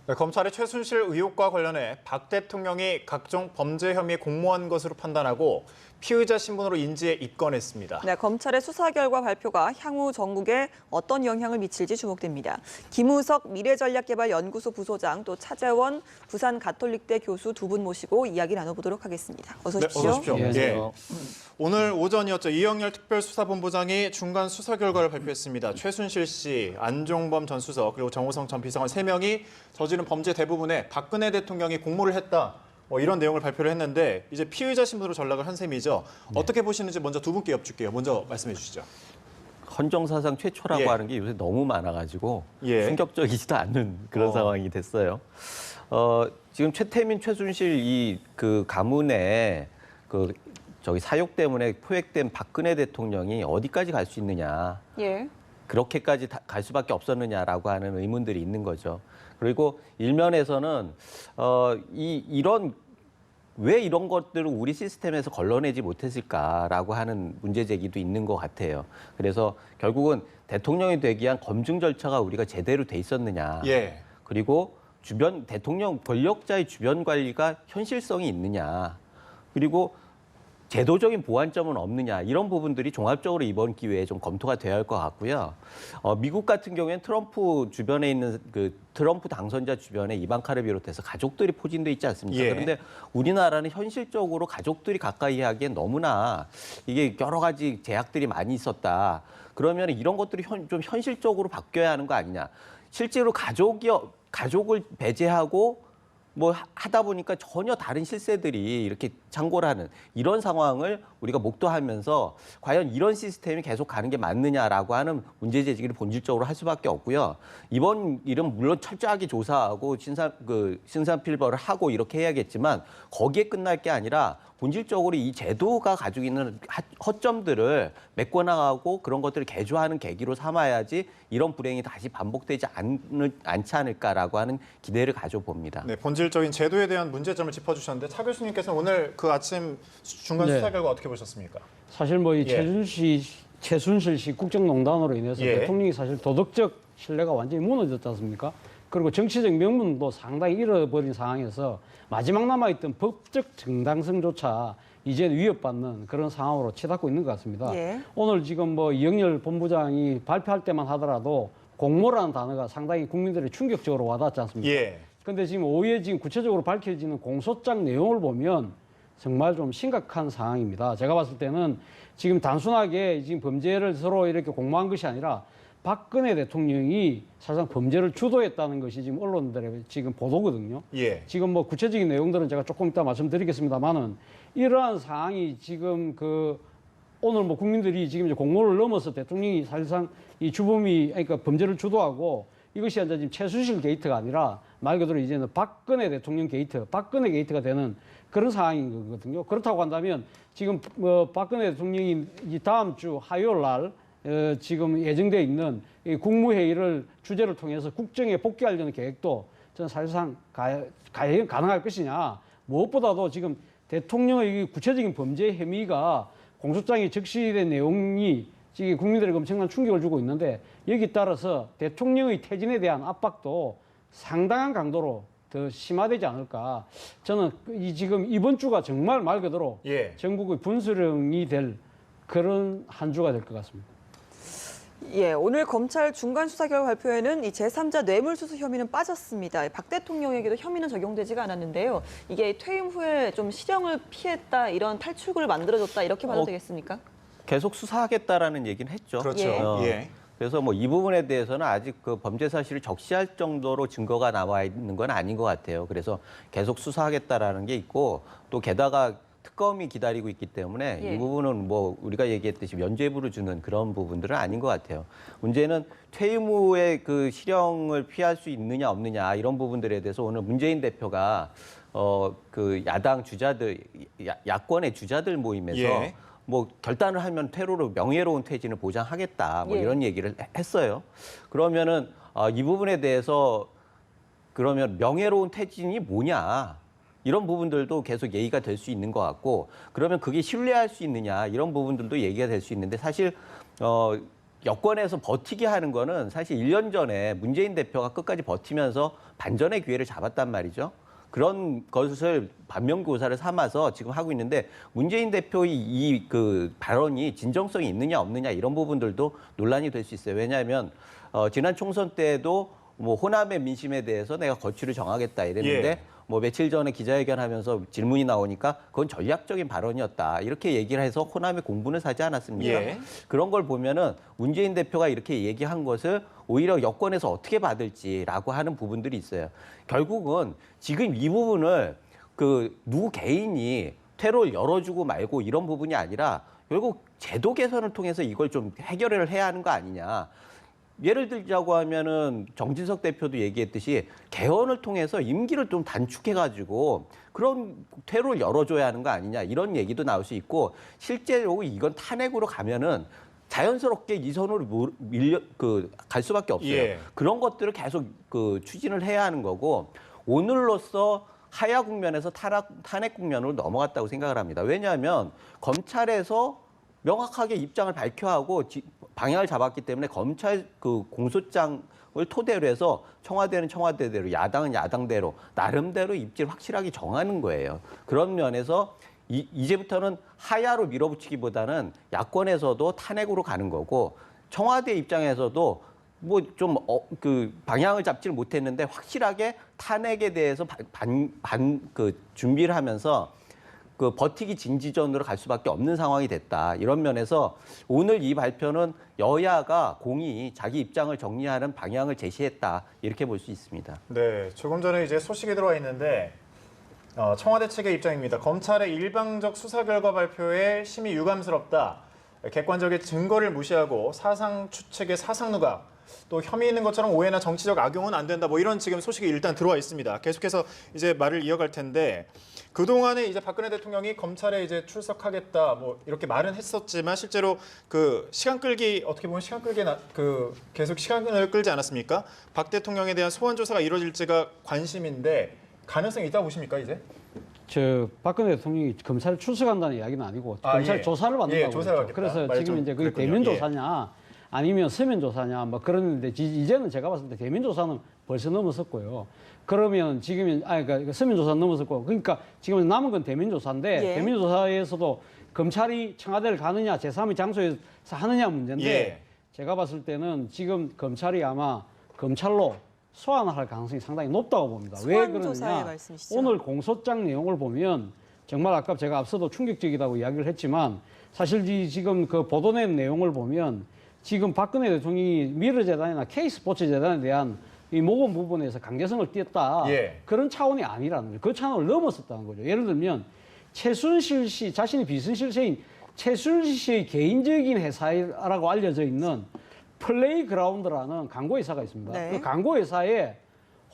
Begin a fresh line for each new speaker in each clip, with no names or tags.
네, 검찰이 최순실 의혹과 관련해 박 대통령이 각종 범죄 혐의에 공모한 것으로 판단하고 피의자 신분으로 인지해 입건했습니다.
네, 검찰의 수사 결과 발표가 향후 전국에 어떤 영향을 미칠지 주목됩니다. 김우석 미래전략개발연구소 부소장 또 차재원 부산 가톨릭대 교수 두 분 모시고 이야기 나눠보도록 하겠습니다. 어서 오십시오.
네, 어서 오십시오.
안녕하세요.
오늘 오전이었죠. 이영렬 특별수사본부장이 중간 수사 결과를 발표했습니다. 최순실 씨, 안종범 전 수석, 그리고 정호성 전 비서관 3명이 저지른 범죄 대부분에 박근혜 대통령이 공모를 했다. 이런 내용을 발표를 했는데 이제 피의자 신분으로 전락을 한 셈이죠. 어떻게 보시는지 먼저 두 분께 여쭙게요. 먼저 말씀해 주시죠.
헌정사상 최초라고
예.
하는 게 요새 너무 많아가지고
예.
충격적이지도 않은 그런 상황이 됐어요. 지금 최태민, 최순실 이 그 가문에 저기 사욕 때문에 포획된 박근혜 대통령이 어디까지 갈 수 있느냐.
예.
그렇게까지 갈 수밖에 없었느냐라고 하는 의문들이 있는 거죠. 그리고 일면에서는 왜 이런 것들을 우리 시스템에서 걸러내지 못했을까라고 하는 문제 제기도 있는 것 같아요. 그래서 결국은 대통령이 되기 위한 검증 절차가 우리가 제대로 돼 있었느냐.
예.
그리고 주변 대통령 권력자의 주변 관리가 현실성이 있느냐. 그리고 제도적인 보완점은 없느냐 이런 부분들이 종합적으로 이번 기회에 좀 검토가 되어야 할 것 같고요. 미국 같은 경우에는 트럼프 주변에 있는 그 트럼프 당선자 주변에 이방카를 비롯해서 가족들이 포진돼 있지 않습니까?
예.
그런데 우리나라는 현실적으로 가족들이 가까이 하기엔 너무나 이게 여러 가지 제약들이 많이 있었다. 그러면 이런 것들이 좀 현실적으로 바뀌어야 하는 거 아니냐? 실제로 가족을 배제하고 뭐 하다 보니까 전혀 다른 실세들이 이렇게 창궐 하는 이런 상황을 우리가 목도하면서 과연 이런 시스템이 계속 가는 게 맞느냐라고 하는 문제 제기를 본질적으로 할 수밖에 없고요. 이번 일은 물론 철저하게 조사하고 신상필벌을 하고 이렇게 해야겠지만 거기에 끝날 게 아니라 본질적으로 이 제도가 가지고 있는 허점들을 메꿔나가고 그런 것들을 개조하는 계기로 삼아야지 이런 불행이 다시 반복되지 않지 않을까라고 하는 기대를 가져봅니다.
네, 본질적인 제도에 대한 문제점을 짚어주셨는데 차 교수님께서는 오늘 그 아침 중간 수사 결과 어떻게 보셨습니까?
사실 뭐 이
예.
최순실 씨 국정농단으로 인해서
예.
대통령이 사실 도덕적 신뢰가 완전히 무너졌지 않습니까? 그리고 정치적 명분도 상당히 잃어버린 상황에서 마지막 남아있던 법적 정당성조차 이제 위협받는 그런 상황으로 치닫고 있는 것 같습니다.
예.
오늘 지금 뭐 이영렬 본부장이 발표할 때만 하더라도 공모라는 단어가 상당히 국민들의 충격적으로 와닿지 않습니까?
예.
근데 지금 오후에 지금 구체적으로 밝혀지는 공소장 내용을 보면 정말 좀 심각한 상황입니다. 제가 봤을 때는 지금 단순하게 지금 범죄를 서로 이렇게 공모한 것이 아니라 박근혜 대통령이 사실상 범죄를 주도했다는 것이 지금 언론들의 지금 보도거든요.
예.
지금 뭐 구체적인 내용들은 제가 조금 이따 말씀드리겠습니다만은 이러한 상황이 지금 오늘 뭐 국민들이 지금 이제 공모를 넘어서 대통령이 사실상 이 주범이 그러니까 범죄를 주도하고 이것이 이제 지금 최순실 게이트가 아니라 말 그대로 이제는 박근혜 대통령 게이트, 박근혜 게이트가 되는 그런 상황인 거거든요. 그렇다고 한다면 지금 박근혜 대통령이 이 다음 주 화요일 날 지금 예정돼 있는 이 국무회의를 주제를 통해서 국정에 복귀하려는 계획도 저는 사실상 가능할 것이냐. 무엇보다도 지금 대통령의 구체적인 범죄 혐의가 공소장에 적시된 내용이 지금 국민들에게 엄청난 충격을 주고 있는데 여기 따라서 대통령의 퇴진에 대한 압박도 상당한 강도로 더 심화되지 않을까. 저는 지금 이번 주가 정말 말 그대로
예.
전국의 분수령이 될 그런 한 주가 될 것 같습니다.
예, 오늘 검찰 중간 수사 결과 발표에는 이 제3자 뇌물수수 혐의는 빠졌습니다. 박 대통령에게도 혐의는 적용되지가 않았는데요. 이게 퇴임 후에 좀 실형을 피했다, 이런 탈출구를 만들어줬다 이렇게 봐도 되겠습니까?
계속 수사하겠다라는 얘기는 했죠.
그렇죠. 예.
그래서 뭐 이 부분에 대해서는 아직 그 범죄 사실을 적시할 정도로 증거가 나와 있는 건 아닌 것 같아요. 그래서 계속 수사하겠다라는 게 있고 또 게다가 특검이 기다리고 있기 때문에
예.
이 부분은 뭐 우리가 얘기했듯이 면죄부를 주는 그런 부분들은 아닌 것 같아요. 문제는 퇴임 후에 그 실형을 피할 수 있느냐 없느냐 이런 부분들에 대해서 오늘 문재인 대표가 그 야당 주자들 야권의 주자들 모임에서
예.
뭐 결단을 하면 퇴로로 명예로운 퇴진을 보장하겠다 뭐
예.
이런 얘기를 했어요. 그러면은 이 부분에 대해서 그러면 명예로운 퇴진이 뭐냐 이런 부분들도 계속 얘기가 될 수 있는 것 같고 그러면 그게 신뢰할 수 있느냐 이런 부분들도 얘기가 될 수 있는데 사실 여권에서 버티게 하는 거는 사실 1년 전에 문재인 대표가 끝까지 버티면서 반전의 기회를 잡았단 말이죠. 그런 것을 반면교사를 삼아서 지금 하고 있는데 문재인 대표의 이 그 발언이 진정성이 있느냐 없느냐 이런 부분들도 논란이 될 수 있어요. 왜냐하면 지난 총선 때도 뭐 호남의 민심에 대해서 내가 거취를 정하겠다 이랬는데
예.
뭐 며칠 전에 기자회견하면서 질문이 나오니까 그건 전략적인 발언이었다. 이렇게 얘기를 해서 호남의 공분을 사지 않았습니까?
예.
그런 걸 보면은 문재인 대표가 이렇게 얘기한 것을 오히려 여권에서 어떻게 받을지라고 하는 부분들이 있어요. 결국은 지금 이 부분을 그 누구 개인이 퇴로를 열어주고 말고 이런 부분이 아니라 결국 제도 개선을 통해서 이걸 좀 해결을 해야 하는 거 아니냐. 예를 들자고 하면은 정진석 대표도 얘기했듯이 개헌을 통해서 임기를 좀 단축해가지고 그런 퇴로를 열어줘야 하는 거 아니냐 이런 얘기도 나올 수 있고 실제로 이건 탄핵으로 가면은 자연스럽게 이 선으로 갈 수밖에 없어요.
예.
그런 것들을 계속 추진을 해야 하는 거고 오늘로써 하야 국면에서 탄핵 국면으로 넘어갔다고 생각을 합니다. 왜냐하면 검찰에서 명확하게 입장을 밝혀야 하고 방향을 잡았기 때문에 검찰 공소장을 토대로 해서 청와대는 청와대대로 야당은 야당대로 나름대로 입지를 확실하게 정하는 거예요. 그런 면에서 이제부터는 하야로 밀어붙이기보다는 야권에서도 탄핵으로 가는 거고 청와대 입장에서도 뭐 좀 방향을 잡지를 못했는데 확실하게 탄핵에 대해서 준비를 하면서 버티기 진지전으로 갈 수밖에 없는 상황이 됐다. 이런 면에서 오늘 이 발표는 여야가 공히 자기 입장을 정리하는 방향을 제시했다. 이렇게 볼 수 있습니다.
네, 조금 전에 이제 소식이 들어와 있는데 청와대 측의 입장입니다. 검찰의 일방적 수사 결과 발표에 심히 유감스럽다. 객관적인 증거를 무시하고 사상 추측의 사상 누각, 또 혐의 있는 것처럼 오해나 정치적 악용은 안 된다. 뭐 이런 지금 소식이 일단 들어와 있습니다. 계속해서 이제 말을 이어갈 텐데 그동안에 이제 박근혜 대통령이 검찰에 이제 출석하겠다 뭐 이렇게 말은 했었지만 실제로 시간 끌기 어떻게 보면 시간 끌기 계속 시간을 끌지 않았습니까? 박 대통령에 대한 소환 조사가 이루어질지가 관심인데 가능성이 있다고 보십니까 이제?
박근혜 대통령이 검찰 출석한다는 이야기는 아니고 검찰
예.
조사를 받는다고
예, 조사를
그랬죠. 그래서
말이
지금
좀
이제 그게
그랬군요.
대면 조사냐 아니면 서면 조사냐 뭐 그러는데 이제는 제가 봤을 때 대면 조사는 벌써 넘었었고요. 그러면 지금 그러니까 서면 조사는 넘었었고 그러니까 지금 남은 건 대면 조사인데
예.
대면 조사에서도 검찰이 청와대를 가느냐 제3의 장소에서 하느냐 문제인데
예.
제가 봤을 때는 지금 검찰이 아마 검찰로 소환을 할 가능성이 상당히 높다고 봅니다. 왜
소환 조사의
그러느냐?
말씀이시죠?
오늘 공소장 내용을 보면 정말 아까 제가 앞서도 충격적이라고 이야기를 했지만 사실 지금 보도낸 내용을 보면 지금 박근혜 대통령이 미르재단이나 K스포츠재단에 대한 이 모금 부분에서 강제성을 띄었다.
예.
그런 차원이 아니라는 거죠. 그 차원을 넘었었다는 거죠. 예를 들면 최순실 씨 자신이 비선실세인 최순실 씨의 개인적인 회사라고 알려져 있는 플레이그라운드라는 광고회사가 있습니다.
네.
그 광고회사에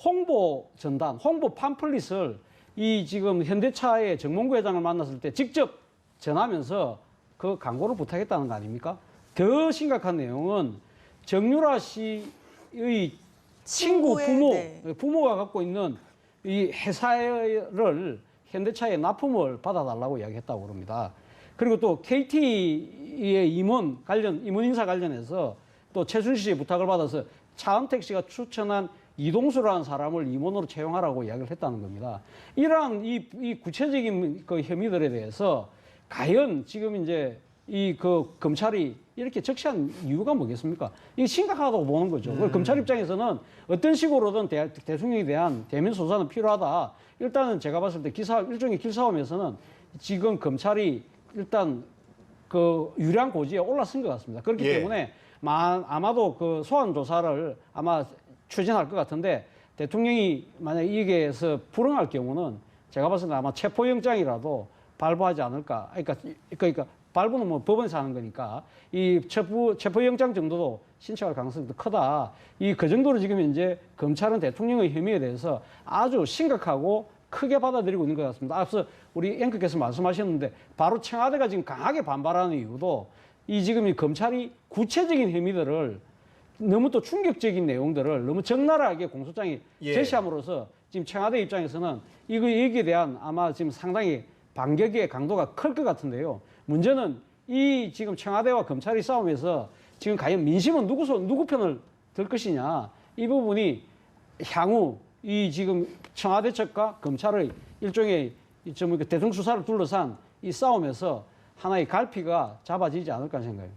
홍보 전단, 홍보 팜플릿을 이 지금 현대차의 정몽구 회장을 만났을 때 직접 전하면서 그 광고를 부탁했다는 거 아닙니까? 더 심각한 내용은 정유라 씨의 친구 부모가 갖고 있는 이 회사를 현대차에 납품을 받아달라고 이야기했다고 그럽니다. 그리고 또 KT의 임원 인사 관련해서 또 최순실 씨의 부탁을 받아서 차은택 씨가 추천한 이동수라는 사람을 임원으로 채용하라고 이야기를 했다는 겁니다. 이러한 이 구체적인 혐의들에 대해서 과연 지금 이제 검찰이 이렇게 적시한 이유가 뭐겠습니까? 이게 심각하다고 보는 거죠. 검찰 입장에서는 어떤 식으로든 대통령에 대한 대면 수사는 필요하다. 일단은 제가 봤을 때 일종의 길싸움에서는 지금 검찰이 일단 유리한 고지에 올라선 것 같습니다. 그렇기
예.
때문에 아마도 소환 조사를 아마 추진할 것 같은데 대통령이 만약 이게서 불응할 경우는 제가 봤을 때 아마 체포영장이라도 발부하지 않을까. 그러니까 발부는 뭐 법원에서 하는 거니까 이 체포영장 정도도 신청할 가능성이 더 크다. 그 정도로 지금 이제 검찰은 대통령의 혐의에 대해서 아주 심각하고 크게 받아들이고 있는 것 같습니다. 앞서 우리 앵커께서 말씀하셨는데 바로 청와대가 지금 강하게 반발하는 이유도 지금 이 검찰이 구체적인 혐의들을 너무 또 충격적인 내용들을 너무 적나라하게 공소장에 제시함으로써 지금 청와대 입장에서는 여기에 대한 아마 지금 상당히 반격의 강도가 클 것 같은데요. 문제는 지금 청와대와 검찰이 싸움에서 지금 과연 민심은 누구 편을 들 것이냐 이 부분이 향후 이 지금 청와대 측과 검찰의 일종의 좀 대통령 수사를 둘러싼 이 싸움에서 하나의 갈피가 잡아지지 않을까 생각해요.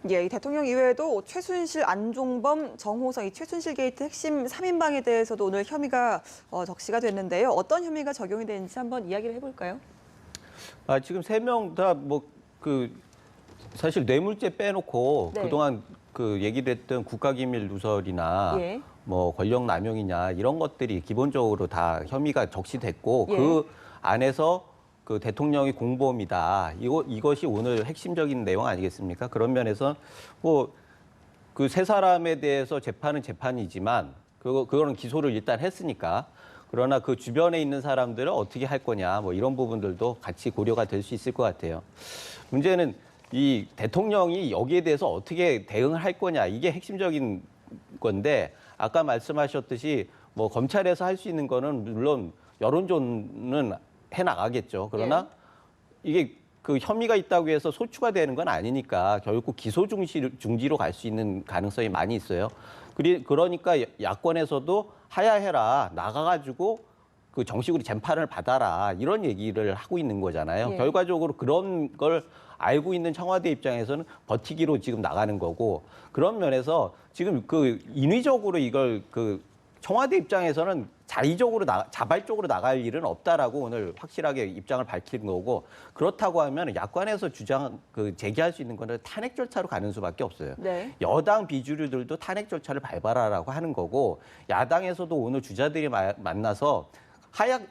예, 이 대통령 이외에도 최순실, 안종범, 정호성, 이 최순실 게이트 핵심 3인방에 대해서도 오늘 혐의가 적시가 됐는데요. 어떤 혐의가 적용이 되는지 한번 이야기를 해볼까요?
지금 3명 다 사실 뇌물죄 빼놓고
네.
그동안 얘기를 했던 국가기밀 누설이나
예.
뭐 권력 남용이냐 이런 것들이 기본적으로 다 혐의가 적시됐고
예.
그 안에서 그 대통령이 공범이다. 이것이 오늘 핵심적인 내용 아니겠습니까? 그런 면에서 뭐 그 세 사람에 대해서 재판은 재판이지만 그거는 기소를 일단 했으니까 그러나 그 주변에 있는 사람들은 어떻게 할 거냐 뭐 이런 부분들도 같이 고려가 될 수 있을 것 같아요. 문제는 이 대통령이 여기에 대해서 어떻게 대응을 할 거냐 이게 핵심적인 건데 아까 말씀하셨듯이 뭐 검찰에서 할 수 있는 거는 물론 여론조는 해 나가겠죠. 그러나 이게 그 혐의가 있다고 해서 소추가 되는 건 아니니까 결국 기소 중지로 갈 수 있는 가능성이 많이 있어요. 그러니까 야권에서도 하야해라 나가가지고 그 정식으로 재판을 받아라 이런 얘기를 하고 있는 거잖아요.
예.
결과적으로 그런 걸 알고 있는 청와대 입장에서는 버티기로 지금 나가는 거고 그런 면에서 지금 그 인위적으로 이걸 그 청와대 입장에서는 자발적으로 나갈 일은 없다라고 오늘 확실하게 입장을 밝힌 거고 그렇다고 하면 야권에서 제기할 수 있는 거는 탄핵 절차로 가는 수밖에 없어요.
네.
여당 비주류들도 탄핵 절차를 밟아라라고 하는 거고 야당에서도 오늘 주자들이 만나서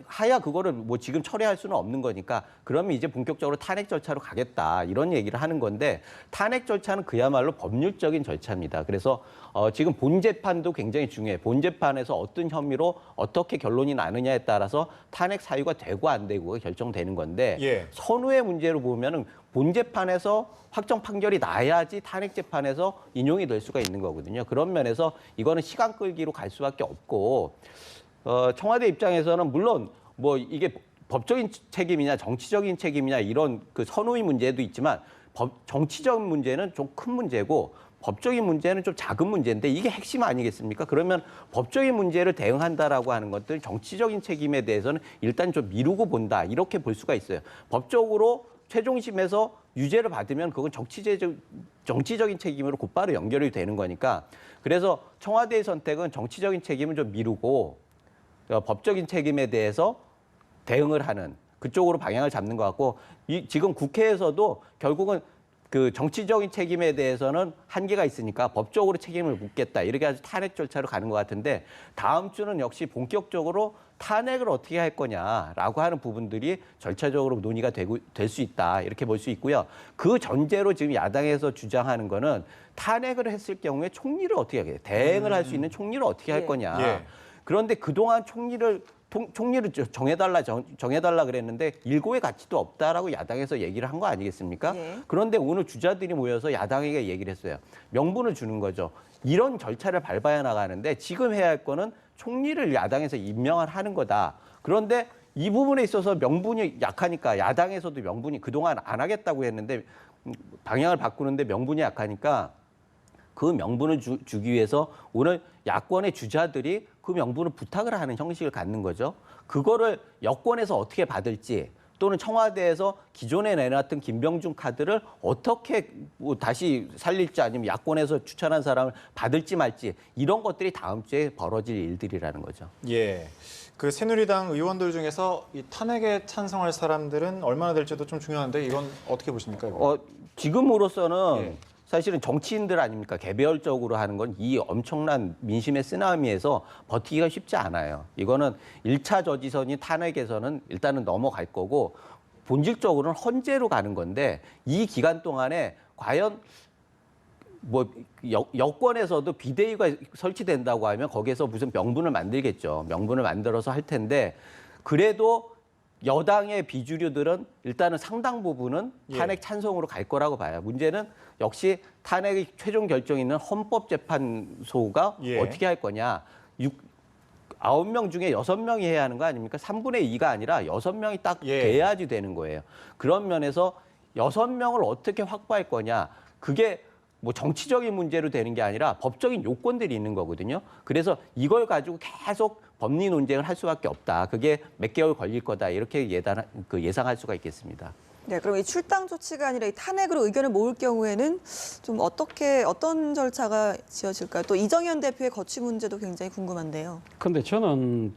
하야 그거를 뭐 지금 처리할 수는 없는 거니까 그러면 이제 본격적으로 탄핵 절차로 가겠다 이런 얘기를 하는 건데 탄핵 절차는 그야말로 법률적인 절차입니다. 그래서 지금 본 재판도 굉장히 중요해요. 본 재판에서 어떤 혐의로 어떻게 결론이 나느냐에 따라서 탄핵 사유가 되고 안 되고가 결정되는 건데
예.
선후의 문제로 보면은 본 재판에서 확정 판결이 나야지 탄핵 재판에서 인용이 될 수가 있는 거거든요. 그런 면에서 이거는 시간 끌기로 갈 수밖에 없고 청와대 입장에서는 물론 뭐 이게 법적인 책임이냐 정치적인 책임이냐 이런 그 선후의 문제도 있지만 정치적 문제는 좀 큰 문제고 법적인 문제는 좀 작은 문제인데 이게 핵심 아니겠습니까? 그러면 법적인 문제를 대응한다라고 하는 것들 정치적인 책임에 대해서는 일단 좀 미루고 본다 이렇게 볼 수가 있어요. 법적으로 최종심에서 유죄를 받으면 그건 정치적인 책임으로 곧바로 연결이 되는 거니까 그래서 청와대의 선택은 정치적인 책임을 좀 미루고 법적인 책임에 대해서 대응을 하는 그쪽으로 방향을 잡는 것 같고 지금 국회에서도 결국은 그 정치적인 책임에 대해서는 한계가 있으니까 법적으로 책임을 묻겠다 이렇게 아주 탄핵 절차로 가는 것 같은데 다음 주는 역시 본격적으로 탄핵을 어떻게 할 거냐라고 하는 부분들이 절차적으로 논의가 될 수 있다 이렇게 볼 수 있고요. 그 전제로 지금 야당에서 주장하는 거는 탄핵을 했을 경우에 총리를 어떻게 하게 대행을 할 수 있는 총리를 어떻게 할 거냐.
예.
그런데 그동안 총리를 정해달라 그랬는데 일고의 가치도 없다라고 야당에서 얘기를 한 거 아니겠습니까?
예.
그런데 오늘 주자들이 모여서 야당에게 얘기를 했어요. 명분을 주는 거죠. 이런 절차를 밟아야 나가는데 지금 해야 할 거는 총리를 야당에서 임명을 하는 거다. 그런데 이 부분에 있어서 명분이 약하니까 야당에서도 명분이 그동안 안 하겠다고 했는데 방향을 바꾸는데 명분이 약하니까 그 명분을 주기 위해서 오늘 야권의 주자들이 그 명분을 부탁을 하는 형식을 갖는 거죠. 그거를 여권에서 어떻게 받을지 또는 청와대에서 기존에 내놨던 김병준 카드를 어떻게 뭐 다시 살릴지 아니면 야권에서 추천한 사람을 받을지 말지 이런 것들이 다음 주에 벌어질 일들이라는 거죠.
예. 그 새누리당 의원들 중에서 이 탄핵에 찬성할 사람들은 얼마나 될지도 좀 중요한데 이건 어떻게 보십니까? 이거?
지금으로서는
예.
사실은 정치인들 아닙니까? 개별적으로 하는 건 이 엄청난 민심의 쓰나미에서 버티기가 쉽지 않아요. 이거는 1차 저지선이 탄핵에서는 일단은 넘어갈 거고 본질적으로는 헌재로 가는 건데 이 기간 동안에 과연 뭐 여권에서도 비대위가 설치된다고 하면 거기에서 무슨 명분을 만들겠죠. 명분을 만들어서 할 텐데 그래도 여당의 비주류들은 일단은 상당 부분은 탄핵 찬성으로 갈 거라고 봐요. 문제는 역시 탄핵의 최종 결정이 있는 헌법재판소가
예.
어떻게 할 거냐. 9명 중에 6명이 해야 하는 거 아닙니까? 3분의 2가 아니라 6명이 딱 돼야지 되는 거예요. 그런 면에서 6명을 어떻게 확보할 거냐. 그게 뭐 정치적인 문제로 되는 게 아니라 법적인 요건들이 있는 거거든요. 그래서 이걸 가지고 계속 법리 논쟁을 할 수밖에 없다. 그게 몇 개월 걸릴 거다. 이렇게 예상할 수가 있겠습니다.
네, 그럼 이 출당 조치가 아니라 이 탄핵으로 의견을 모을 경우에는 좀 어떤 절차가 지어질까요? 또 이정현 대표의 거취 문제도 굉장히 궁금한데요.
근데 저는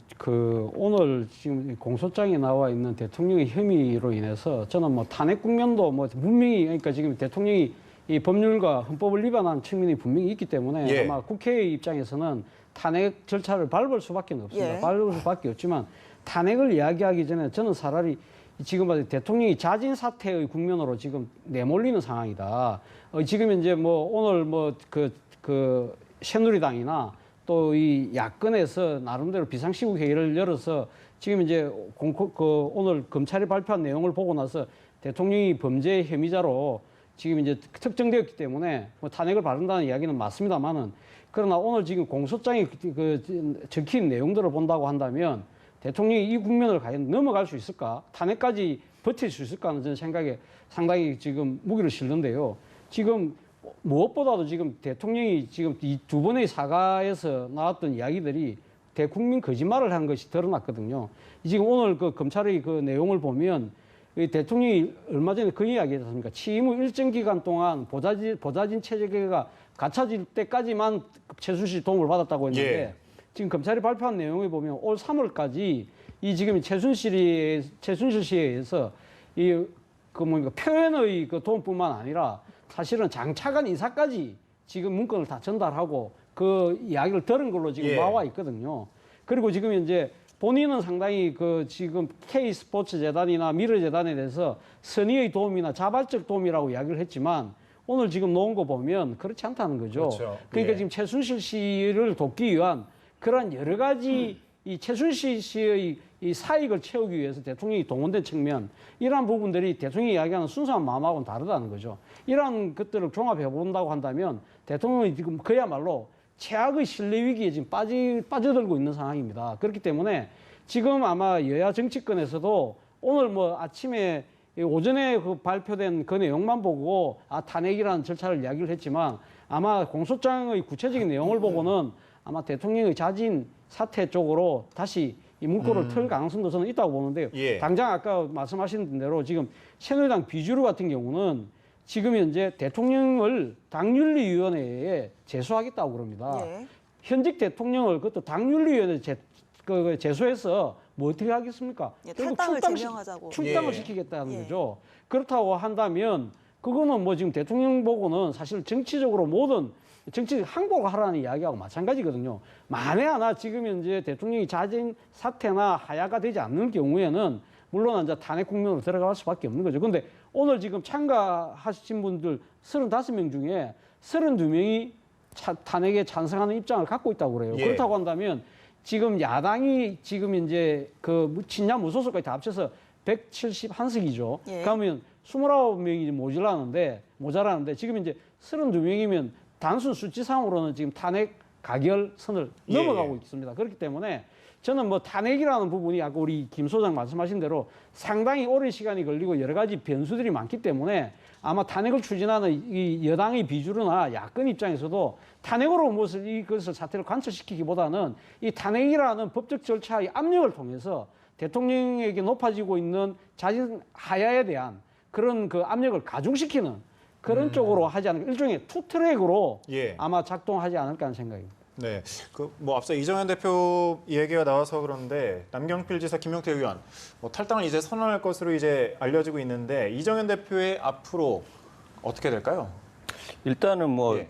오늘 지금 공소장에 나와 있는 대통령의 혐의로 인해서 저는 뭐 탄핵 국면도 뭐 분명히 그러니까 지금 대통령이 이 법률과 헌법을 위반한 측면이 분명히 있기 때문에
예.
아마 국회의 입장에서는 탄핵 절차를 밟을 수밖에 없습니다.
예.
밟을 수밖에 없지만 탄핵을 이야기하기 전에 저는 차라리 지금 봐도 대통령이 자진 사퇴의 국면으로 지금 내몰리는 상황이다. 지금 이제 뭐 오늘 새누리당이나 또 이 야권에서 나름대로 비상시국 회의를 열어서 지금 이제 오늘 검찰이 발표한 내용을 보고 나서 대통령이 범죄 혐의자로 지금 이제 특정되었기 때문에 뭐 탄핵을 받는다는 이야기는 맞습니다만은 그러나 오늘 지금 공소장에 적힌 내용들을 본다고 한다면 대통령이 이 국면을 과연 넘어갈 수 있을까? 탄핵까지 버틸 수 있을까 하는 저는 생각에 상당히 지금 무기를 실는데요. 지금 무엇보다도 지금 대통령이 지금 이 두 번의 사과에서 나왔던 이야기들이 대국민 거짓말을 한 것이 드러났거든요. 지금 오늘 검찰의 내용을 보면 대통령이 얼마 전에 그 이야기 했지 않습니까? 취임 후 일정 기간 동안 보좌진 체제가 갖춰질 때까지만 최순실이 도움을 받았다고 했는데
예.
지금 검찰이 발표한 내용에 보면 올 3월까지 이 지금 최순실 씨에 의해서 표현의 도움뿐만 아니라 사실은 장차관 인사까지 지금 문건을 다 전달하고 그 이야기를 들은 걸로 지금
예.
나와 있거든요. 그리고 지금 이제 본인은 상당히 지금 K스포츠 재단이나 미르재단에 대해서 선의의 도움이나 자발적 도움이라고 이야기를 했지만 오늘 지금 놓은 거 보면 그렇지 않다는 거죠.
그렇죠.
그러니까
예.
지금 최순실 씨를 돕기 위한 그런 여러 가지 이 최순실 씨의 이 사익을 채우기 위해서 대통령이 동원된 측면, 이러한 부분들이 대통령이 이야기하는 순수한 마음하고는 다르다는 거죠. 이러한 것들을 종합해 본다고 한다면 대통령이 지금 그야말로 최악의 신뢰 위기에 지금 빠져들고 있는 상황입니다. 그렇기 때문에 지금 아마 여야 정치권에서도 오늘 뭐 아침에 오전에 발표된 그 내용만 보고 탄핵이라는 절차를 이야기를 했지만 아마 공소장의 구체적인 내용을 보고는 아마 대통령의 자진 사퇴 쪽으로 다시 이 문구를 틀 가능성도 저는 있다고 보는데요.
예.
당장 아까 말씀하신 대로 지금 새누리당 비주류 같은 경우는 지금 현재 대통령을 당윤리위원회에 제소하겠다고 그럽니다.
예.
현직 대통령을 그것도 당윤리위원회에 제소해서 뭐 어떻게 하겠습니까?
예,
결국
탈당을 제명하자고.
출당을
예.
시키겠다는
예.
거죠. 그렇다고 한다면 그거는 뭐 지금 대통령 보고는 사실 정치적으로 모든 정치 항복을 하라는 이야기하고 마찬가지거든요. 만에 하나 지금 현재 대통령이 자진 사퇴나 하야가 되지 않는 경우에는 물론 이제 탄핵 국면으로 들어갈 수밖에 없는 거죠. 근데 오늘 지금 참가하신 분들 35명 중에 32명이 탄핵에 찬성하는 입장을 갖고 있다고 그래요.
예.
그렇다고 한다면 지금 야당이 지금 이제 친야 무소속까지 다 합쳐서 171석이죠.
예.
그러면 29명이 모자라는데 지금 이제 32명이면 단순 수치상으로는 지금 탄핵 가결선을
예,
넘어가고
예.
있습니다. 그렇기 때문에 저는 뭐 탄핵이라는 부분이 아까 우리 김 소장 말씀하신 대로 상당히 오랜 시간이 걸리고 여러 가지 변수들이 많기 때문에 아마 탄핵을 추진하는 이 여당의 비주류나 야권 입장에서도 탄핵으로 이것을 사태를 관철시키기보다는 이 탄핵이라는 법적 절차의 압력을 통해서 대통령에게 높아지고 있는 자진 하야에 대한 그런 압력을 가중시키는 그런 쪽으로 하지 않을까, 일종의 투트랙으로
예.
아마 작동하지 않을까 하는 생각입니다.
네, 뭐 앞서 이정현 대표 얘기가 나와서 그런데 남경필 지사, 김용태 의원 뭐 탈당을 이제 선언할 것으로 이제 알려지고 있는데 이정현 대표의 앞으로 어떻게 될까요?
일단은
예.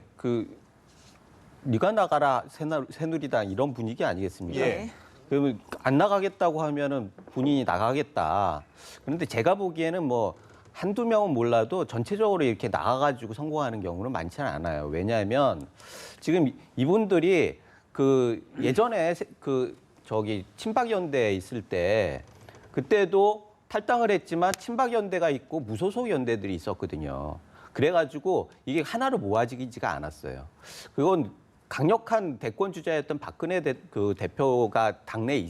네가 나가라 새누리당 이런 분위기 아니겠습니까?
예.
그러면 안 나가겠다고 하면은 본인이 나가겠다. 그런데 제가 보기에는 뭐 한두 명은 몰라도 전체적으로 이렇게 나가가지고 성공하는 경우는 많지는 않아요. 왜냐하면 지금 이분들이 예전에 친박연대에 있을 때 그때도 탈당을 했지만 친박연대가 있고 무소속 연대들이 있었거든요. 그래가지고 이게 하나로 모아지지가 않았어요. 그건 강력한 대권 주자였던 박근혜 대표가 당내에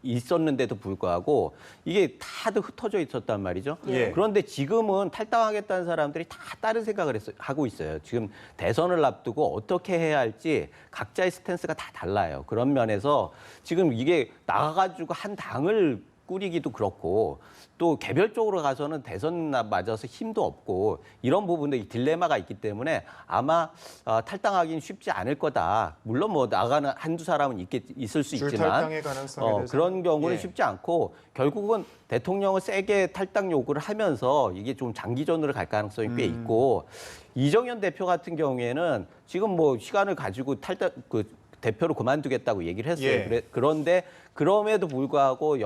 있었는데도 불구하고 이게 다들 흩어져 있었단 말이죠.
예.
그런데 지금은 탈당하겠다는 사람들이 다 다른 생각을 하고 있어요. 지금 대선을 앞두고 어떻게 해야 할지 각자의 스탠스가 다 달라요. 그런 면에서 지금 이게 나가가지고 한 당을 꾸리기도 그렇고 또 개별적으로 가서는 대선 맞아서 힘도 없고 이런 부분들이 딜레마가 있기 때문에 아마 탈당하기는 쉽지 않을 거다. 물론 뭐 나가는 한두 사람은 있을 수 있지만
줄탈당의 가능성에 대해서
그런 경우는
예.
쉽지 않고 결국은 대통령을 세게 탈당 요구를 하면서 이게 좀 장기전으로 갈 가능성이 꽤 있고 이정현 대표 같은 경우에는 지금 뭐 시간을 가지고 대표를 그만두겠다고 얘기를 했어요.
예.
그런데 그럼에도 불구하고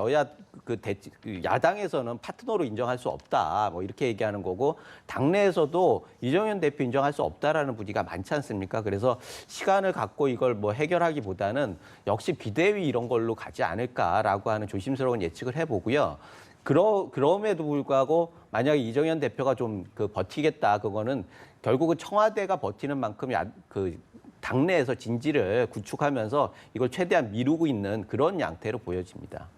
야당에서는 파트너로 인정할 수 없다. 뭐 이렇게 얘기하는 거고 당내에서도 이정현 대표 인정할 수 없다라는 분위기가 많지 않습니까? 그래서 시간을 갖고 이걸 뭐 해결하기보다는 역시 비대위 이런 걸로 가지 않을까라고 하는 조심스러운 예측을 해보고요. 그럼에도 불구하고 만약에 이정현 대표가 좀 버티겠다. 그거는 결국은 청와대가 버티는 만큼 당내에서 진지를 구축하면서 이걸 최대한 미루고 있는 그런 양태로 보여집니다.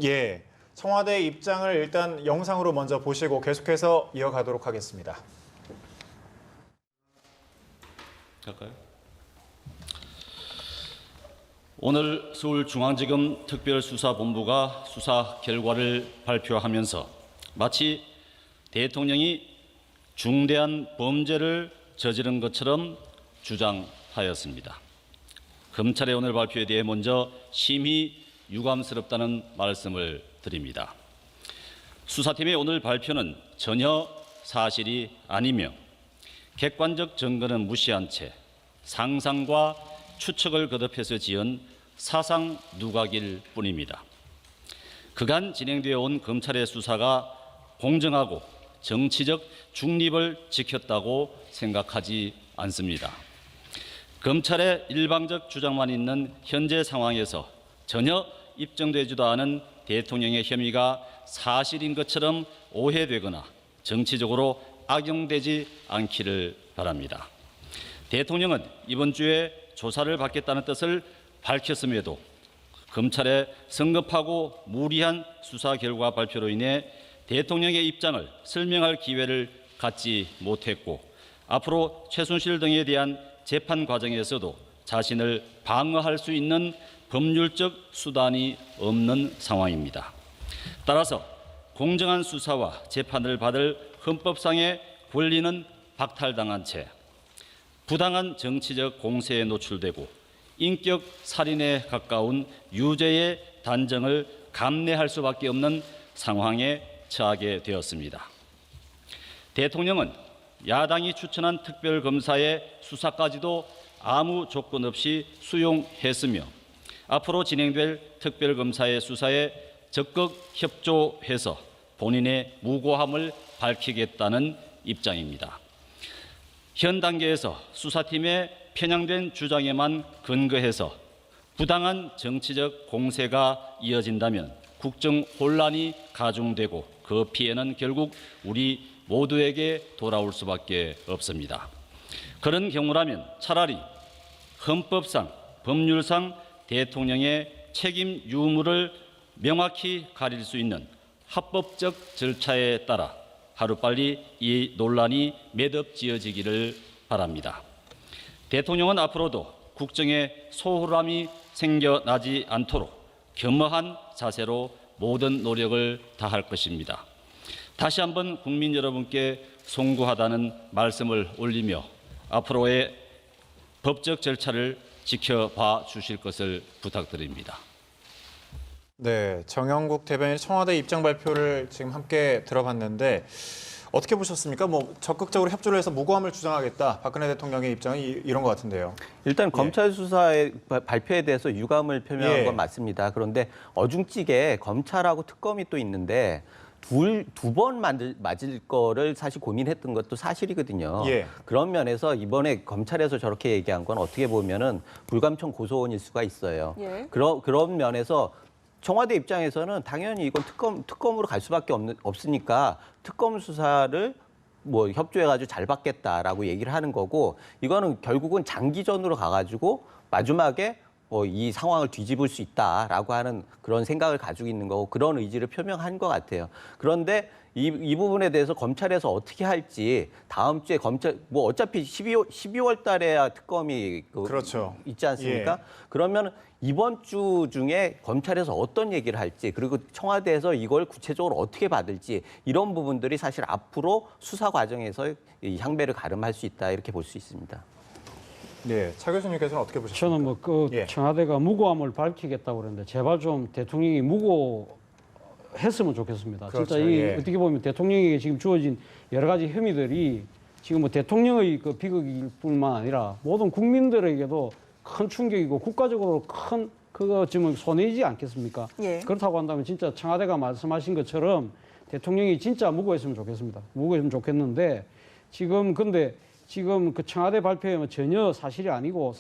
예, 청와대 입장을 일단 영상으로 먼저 보시고 계속해서 이어가도록 하겠습니다.
할까요? 오늘 서울중앙지검 특별수사본부가 수사 결과를 발표하면서 마치 대통령이 중대한 범죄를 저지른 것처럼 주장하였습니다. 검찰의 오늘 발표에 대해 먼저 심히 유감스럽다는 말씀을 드립니다. 수사팀의 오늘 발표는 전혀 사실이 아니며 객관적 증거는 무시한 채 상상과 추측을 거듭해서 지은 사상 누각일 뿐입니다. 그간 진행되어 온 검찰의 수사가 공정하고 정치적 중립을 지켰다고 생각하지 않습니다. 검찰의 일방적 주장만 있는 현재 상황에서 전혀 입증되지도 않은 대통령의 혐의가 사실인 것처럼 오해되거나 정치적으로 악용되지 않기를 바랍니다. 대통령은 이번 주에 조사를 받겠다는 뜻을 밝혔음에도 검찰의 성급하고 무리한 수사 결과 발표로 인해 대통령의 입장을 설명할 기회를 갖지 못했고 앞으로 최순실 등에 대한 재판 과정에서도 자신을 방어할 수 있는 법률적 수단이 없는 상황입니다. 따라서 공정한 수사와 재판을 받을 헌법상의 권리는 박탈당한 채 부당한 정치적 공세에 노출되고 인격 살인에 가까운 유죄의 단정을 감내할 수밖에 없는 상황에 처하게 되었습니다. 대통령은 야당이 추천한 특별검사의 수사까지도 아무 조건 없이 수용했으며 앞으로 진행될 특별검사의 수사에 적극 협조해서 본인의 무고함을 밝히겠다는 입장입니다. 현 단계에서 수사팀의 편향된 주장에만 근거해서 부당한 정치적 공세가 이어진다면 국정 혼란이 가중되고 그 피해는 결국 우리 모두에게 돌아올 수밖에 없습니다. 그런 경우라면 차라리 헌법상, 법률상 대통령의 책임 유무를 명확히 가릴 수 있는 합법적 절차에 따라 하루빨리 이 논란이 매듭지어지기를 바랍니다. 대통령은 앞으로도 국정에 소홀함이 생겨나지 않도록 겸허한 자세로 모든 노력을 다할 것입니다. 다시 한번 국민 여러분께 송구하다는 말씀을 올리며 앞으로의 법적 절차를 지켜봐 주실 것을 부탁드립니다.
네, 정영국 대변인 청와대 입장 발표를 지금 함께 들어봤는데 어떻게 보셨습니까? 뭐 적극적으로 협조를 해서 무고함을 주장하겠다. 박근혜 대통령의 입장이 이런 것 같은데요.
일단 검찰 수사의 발표에 대해서 유감을 표명한
예.
건 맞습니다. 그런데 어중찌게 검찰하고 특검이 또 있는데 두 번 맞을 거를 사실 고민했던 것도 사실이거든요.
예.
그런 면에서 이번에 검찰에서 저렇게 얘기한 건 어떻게 보면은 불감청 고소원일 수가 있어요.
예.
그런 면에서 청와대 입장에서는 당연히 이건 특검으로 갈 수밖에 없으니까 특검 수사를 뭐 협조해가지고 잘 받겠다라고 얘기를 하는 거고 이거는 결국은 장기전으로 가가지고 마지막에 이 상황을 뒤집을 수 있다라고 하는 그런 생각을 가지고 있는 거고 그런 의지를 표명한 것 같아요. 그런데 이 부분에 대해서 검찰에서 어떻게 할지 다음 주에 검찰 뭐 어차피 12월 달에야 특검이
그렇죠.
있지 않습니까?
예.
그러면 이번 주 중에 검찰에서 어떤 얘기를 할지 그리고 청와대에서 이걸 구체적으로 어떻게 받을지 이런 부분들이 사실 앞으로 수사 과정에서 이 향배를 가름할 수 있다 이렇게 볼 수 있습니다.
네, 차 교수님께서는 어떻게 보셨습니까?
저는 뭐 그
예.
청와대가 무고함을 밝히겠다고 그랬는데 제발 좀 대통령이 무고했으면 좋겠습니다.
그렇죠,
진짜 이
예.
어떻게 보면 대통령에게 지금 주어진 여러 가지 혐의들이 지금 뭐 대통령의 그 비극일 뿐만 아니라 모든 국민들에게도 큰 충격이고 국가적으로 큰 그거 지금 손해이지 않겠습니까?
예.
그렇다고 한다면 진짜 청와대가 말씀하신 것처럼 대통령이 진짜 무고했으면 좋겠습니다. 무고했으면 좋겠는데 근데 지금 그 청와대 발표에 전혀 사실이 아니고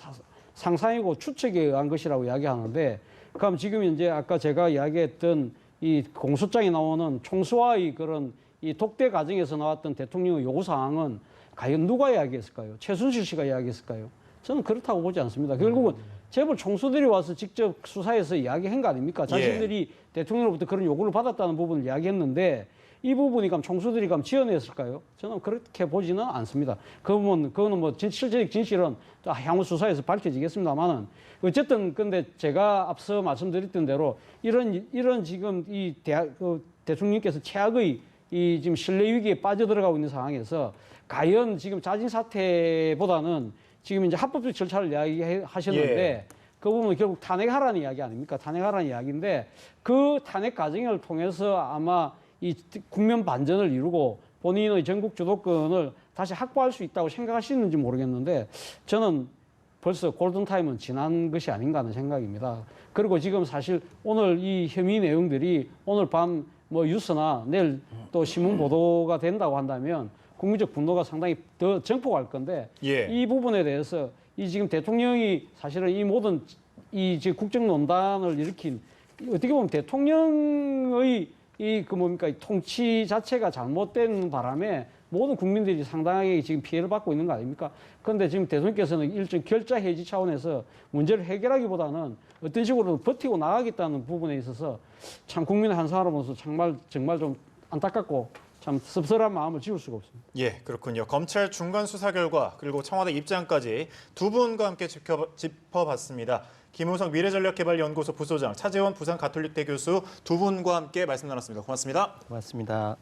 상상이고 추측에 의한 것이라고 이야기하는데 그럼 지금 이제 아까 제가 이야기했던 이 공소장에 나오는 총수와의 그런 이 독대 과정에서 나왔던 대통령의 요구 사항은 과연 누가 이야기했을까요? 최순실 씨가 이야기했을까요? 저는 그렇다고 보지 않습니다. 결국은 재벌 총수들이 와서 직접 수사해서 이야기한 거 아닙니까? 자신들이 대통령으로부터 그런 요구를 받았다는 부분을 이야기했는데 이 부분이 그럼 총수들이 그럼 지어냈을까요? 저는 그렇게 보지는 않습니다. 그거는 뭐 실제적 진실은 또 향후 수사에서 밝혀지겠습니다만은 어쨌든 근데 제가 앞서 말씀드렸던 대로 이런 지금 이 대통령께서 최악의 이 지금 신뢰 위기에 빠져들어가고 있는 상황에서 과연 지금 자진 사퇴보다는 지금 이제 합법적 절차를 이야기하셨는데
예.
그 부분은 결국 탄핵하라는 이야기 아닙니까? 탄핵하라는 이야기인데 그 탄핵 과정을 통해서 아마 이 국면 반전을 이루고 본인의 전국 주도권을 다시 확보할 수 있다고 생각하시는지 모르겠는데 저는 벌써 골든타임은 지난 것이 아닌가 하는 생각입니다. 그리고 지금 사실 오늘 이 혐의 내용들이 오늘 밤 뭐 뉴스나 내일 또 신문 보도가 된다고 한다면 국민적 분노가 상당히 더 증폭할 건데
예.
이 부분에 대해서 이 지금 대통령이 사실은 이 모든 이 지금 국정농단을 일으킨 어떻게 보면 대통령의 이 통치 자체가 잘못된 바람에 모든 국민들이 상당하게 지금 피해를 받고 있는 거 아닙니까? 그런데 지금 대통령께서는 일종 결자 해지 차원에서 문제를 해결하기보다는 어떤 식으로 버티고 나가겠다는 부분에 있어서 참 국민의 한 사람으로서 정말 좀 안타깝고 참 씁쓸한 마음을 지울 수가 없습니다.
예, 그렇군요. 검찰 중간 수사 결과 그리고 청와대 입장까지 두 분과 함께 짚어봤습니다. 김우성 미래전략개발연구소 부소장, 차재원 부산가톨릭대 교수 두 분과 함께 말씀 나눴습니다. 고맙습니다.
고맙습니다.